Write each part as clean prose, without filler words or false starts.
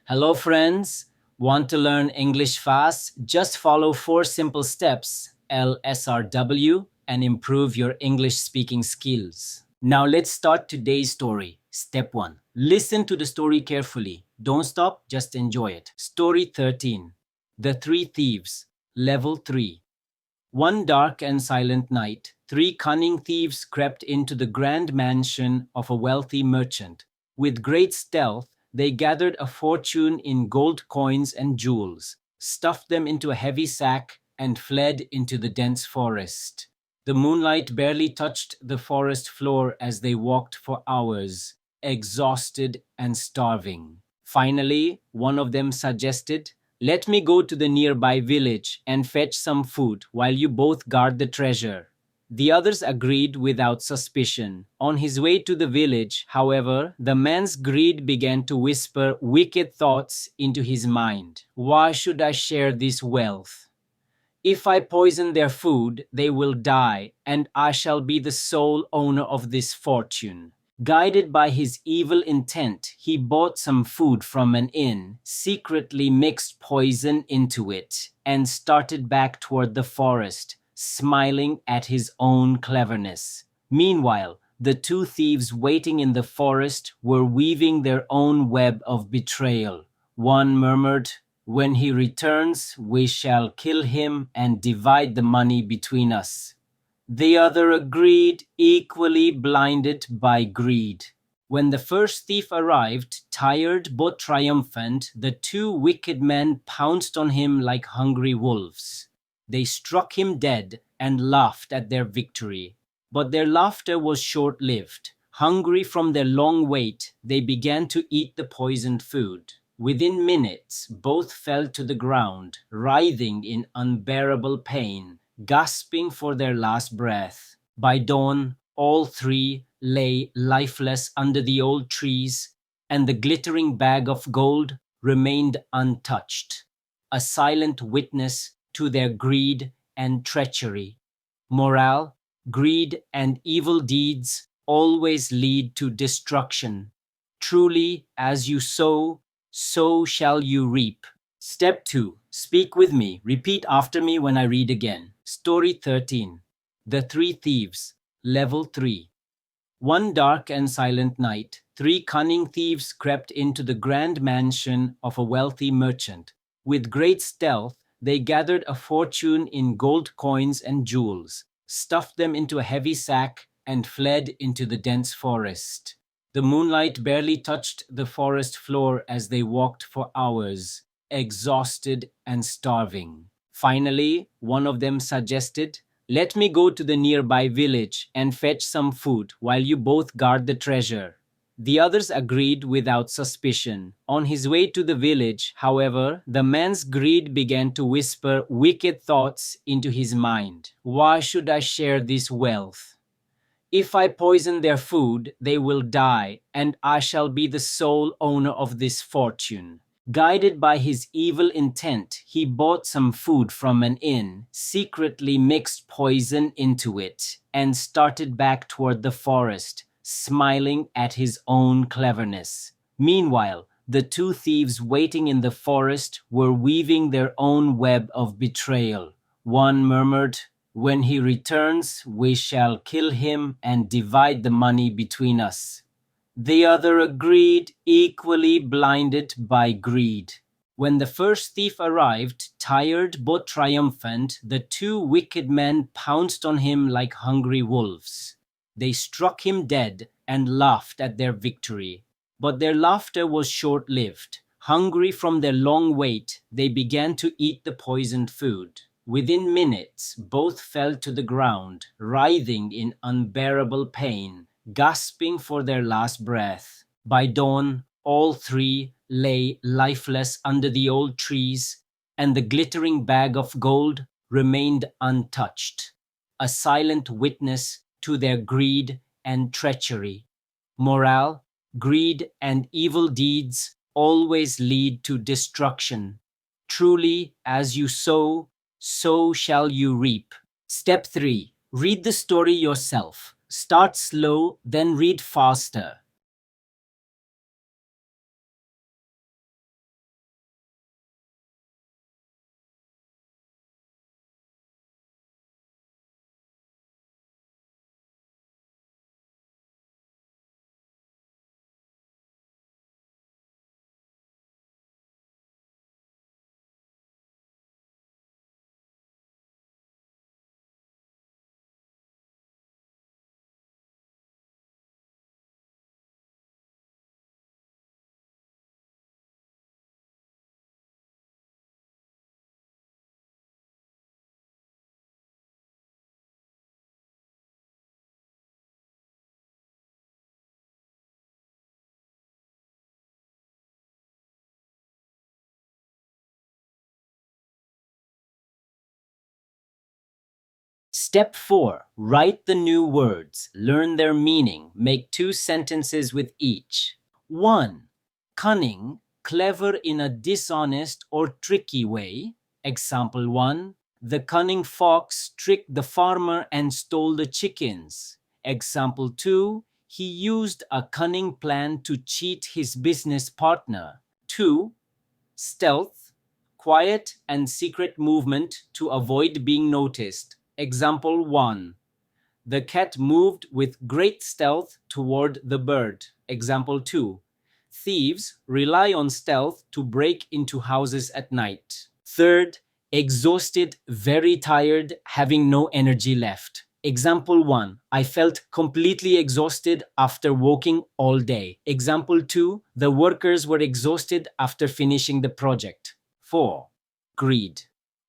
Hello, friends. Want to learn English fast? Just follow 4 simple steps, LSRW, and improve your English speaking skills. Now, let's start today's story. Step 1. Listen to the story carefully. Don't stop, just enjoy it. Story 13. The Three Thieves, Level 3. One dark and silent night, 3 cunning thieves crept into the grand mansion of a wealthy merchant. With great stealth, they gathered a fortune in gold coins and jewels, stuffed them into a heavy sack, and fled into the dense forest. The moonlight barely touched the forest floor as they walked for hours, exhausted and starving. Finally, one of them suggested, "Let me go to the nearby village and fetch some food while you both guard the treasure." The others agreed without suspicion. On his way to the village, however, the man's greed began to whisper wicked thoughts into his mind. "Why should I share this wealth? If I poison their food, they will die, and I shall be the sole owner of this fortune." Guided by his evil intent, he bought some food from an inn, secretly mixed poison into it, and started back toward the forest, smiling at his own cleverness. Meanwhile, the 2 thieves waiting in the forest were weaving their own web of betrayal. One murmured, "When he returns, we shall kill him and divide the money between us." The other agreed, equally blinded by greed. When the first thief arrived, tired but triumphant, the 2 wicked men pounced on him like hungry wolves. They struck him dead and laughed at their victory. But their laughter was short-lived. Hungry from their long wait, they began to eat the poisoned food. Within minutes, both fell to the ground, writhing in unbearable pain, gasping for their last breath. By dawn, all 3 lay lifeless under the old trees, and the glittering bag of gold remained untouched, a silent witness to their greed and treachery. Morale, greed, and evil deeds always lead to destruction. Truly, as you sow, so shall you reap. Step 2. Speak with me. Repeat after me when I read again. Story 13. The Three Thieves, Level 3. One dark and silent night, 3 cunning thieves crept into the grand mansion of a wealthy merchant. With great stealth, they gathered a fortune in gold coins and jewels, stuffed them into a heavy sack, and fled into the dense forest. The moonlight barely touched the forest floor as they walked for hours, exhausted and starving. Finally, one of them suggested, "Let me go to the nearby village and fetch some food while you both guard the treasure." The others agreed without suspicion. On his way to the village, however, the man's greed began to whisper wicked thoughts into his mind. "Why should I share this wealth? If I poison their food, they will die, and I shall be the sole owner of this fortune." Guided by his evil intent, he bought some food from an inn, secretly mixed poison into it, and started back toward the forest, smiling at his own cleverness. Meanwhile, the 2 thieves waiting in the forest were weaving their own web of betrayal. One murmured, "When he returns, we shall kill him and divide the money between us." The other agreed, equally blinded by greed. When the first thief arrived, tired but triumphant, the 2 wicked men pounced on him like hungry wolves. They struck him dead and laughed at their victory. But their laughter was short-lived. Hungry from their long wait, they began to eat the poisoned food. Within minutes, both fell to the ground, writhing in unbearable pain, gasping for their last breath. By dawn, all 3 lay lifeless under the old trees, and the glittering bag of gold remained untouched, a silent witness to their greed and treachery. Morale, greed, and evil deeds always lead to destruction. Truly, as you sow, so shall you reap. Step 3. Read the story yourself. Start slow, then read faster. Step 4. Write the new words. Learn their meaning. Make 2 sentences with each. 1. Cunning, clever in a dishonest or tricky way. Example 1. The cunning fox tricked the farmer and stole the chickens. Example 2. He used a cunning plan to cheat his business partner. 2. Stealth, quiet and secret movement to avoid being noticed. Example 1. The cat moved with great stealth toward the bird. Example 2. Thieves rely on stealth to break into houses at night. Third, exhausted, very tired, having no energy left. Example 1. I felt completely exhausted after working all day. Example 2. The workers were exhausted after finishing the project. 4. Greed.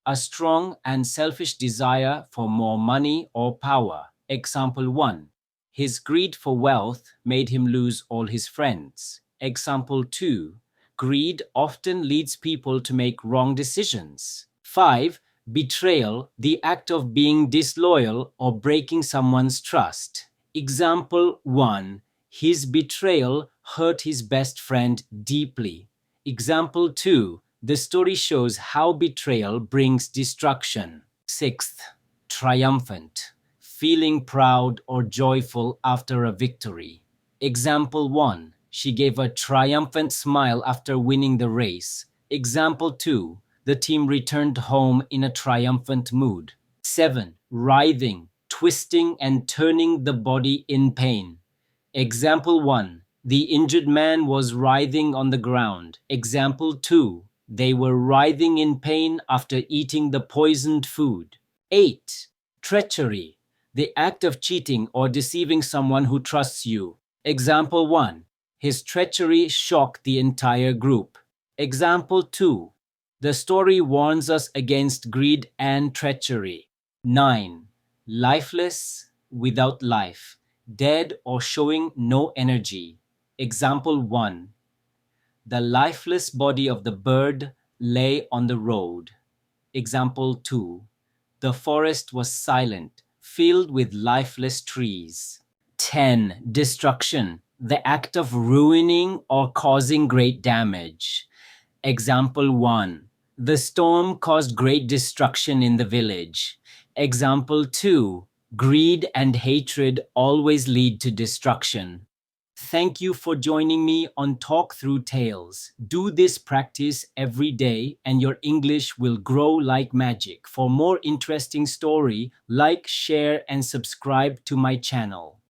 A strong and selfish desire for more money or power. Example 1. His greed for wealth made him lose all his friends. Example 2. Greed often leads people to make wrong decisions. 5. Betrayal, the act of being disloyal or breaking someone's trust. Example 1. His betrayal hurt his best friend deeply. Example 2. The story shows how betrayal brings destruction. 6th, triumphant, feeling proud or joyful after a victory. Example 1. She gave a triumphant smile after winning the race. Example 2. The team returned home in a triumphant mood. 7. Writhing, twisting and turning the body in pain. Example 1. The injured man was writhing on the ground. Example 2. They were writhing in pain after eating the poisoned food. 8. Treachery, the act of cheating or deceiving someone who trusts you. Example 1. His treachery shocked the entire group. Example 2. The story warns us against greed and treachery. 9. Lifeless, without life, dead or showing no energy. Example 1. The lifeless body of the bird lay on the road. Example 2. The forest was silent, filled with lifeless trees. 10. Destruction, the act of ruining or causing great damage. Example 1. The storm caused great destruction in the village. Example 2. Greed and hatred always lead to destruction. Thank you for joining me on Talk Through Tales. Do this practice every day and your English will grow like magic. For more interesting story, like, share and subscribe to my channel.